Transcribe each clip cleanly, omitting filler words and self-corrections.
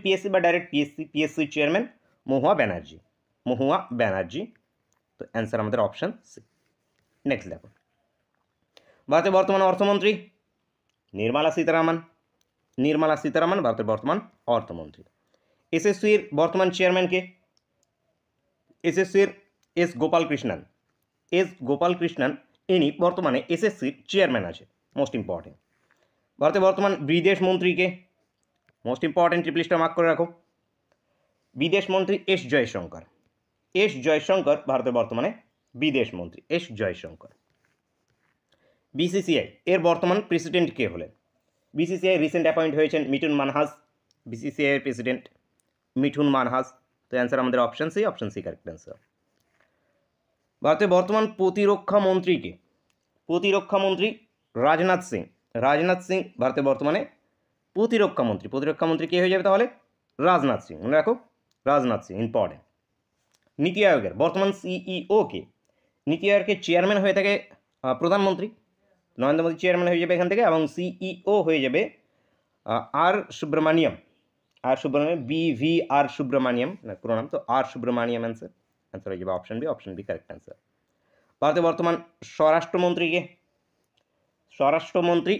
PSC বা direct PSC chairman মহুয়া ব্যানার্জি। তো answer আমাদের অপশান সি। নেক্সট দেখো, ভারতের বর্তমান অর্থমন্ত্রী নির্মলা সীতারামন ভারতের বর্তমান অর্থমন্ত্রী। এসএসসির বর্তমান চেয়ারম্যান কে? এসএসসির এস গোপালকৃষ্ণন ইনি বর্তমানে এসএসসির চেয়ারম্যান আছে। Most important. ভারতের বর্তমান বিদেশ মন্ত্রীকে? মোস্ট ইম্পর্টেন্ট, ট্রিপলিস্টটা মার্ক করে রাখো। বিদেশ মন্ত্রী এস জয়শঙ্কর ভারতের বর্তমানে বিদেশ মন্ত্রী এস জয়শঙ্কর। বিসিসিআই এর বর্তমান প্রেসিডেন্ট কে হলেন? বিসিসিআই রিসেন্ট অ্যাপয়েন্ট হয়েছেন মিঠুন মানহাস, বিসিসিআই এর প্রেসিডেন্ট মিঠুন মানহাস। তো অ্যান্সার আমাদের অপশান সি কারেক্ট অ্যান্সার। ভারতের বর্তমান প্রতিরক্ষা মন্ত্রী কে? প্রতিরক্ষা মন্ত্রী রাজনাথ সিং ভারতের বর্তমানে প্রতিরক্ষা মন্ত্রী কে হয়ে যাবে তাহলে? রাজনাথ সিং, মনে রাখো, রাজনাথ সিং ইম্পর্টেন্ট। নীতি আয়োগের বর্তমান সিইও কে? নীতি আয়োগের চেয়ারম্যান হয়ে থাকে প্রধানমন্ত্রী নরেন্দ্র মোদী, চেয়ারম্যান হয়ে যাবে এখান থেকে, এবং সিইও হয়ে যাবে আর সুব্রমণিয়াম, BVR সুব্রমণিয়াম পুরো নাম, তো আর সুব্রমণিয়াম অ্যান্সার হয়ে যাবে অপশন বি কারেক্ট অ্যান্সার। ভারতের বর্তমান স্বরাষ্ট্রমন্ত্রীকে? স্বরাষ্ট্রমন্ত্রী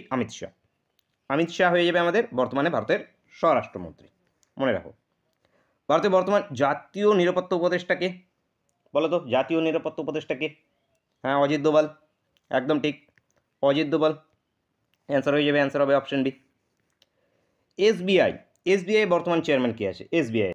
অমিত শাহ হয়ে যাবে আমাদের বর্তমানে ভারতের স্বরাষ্ট্রমন্ত্রী, মনে রাখো। ভারতের বর্তমান জাতীয় নিরাপত্তা উপদেষ্টাকে? বলো তো, জাতীয় নিরাপত্তা উপদেষ্টাকে? হ্যাঁ, অজিত দোভাল, একদম ঠিক, অজিত দোভাল অ্যান্সার হয়ে যাবে, অ্যান্সার হবে অপশন বি। এসবিআই বর্তমান চেয়ারম্যান কে আছে? এসবিআই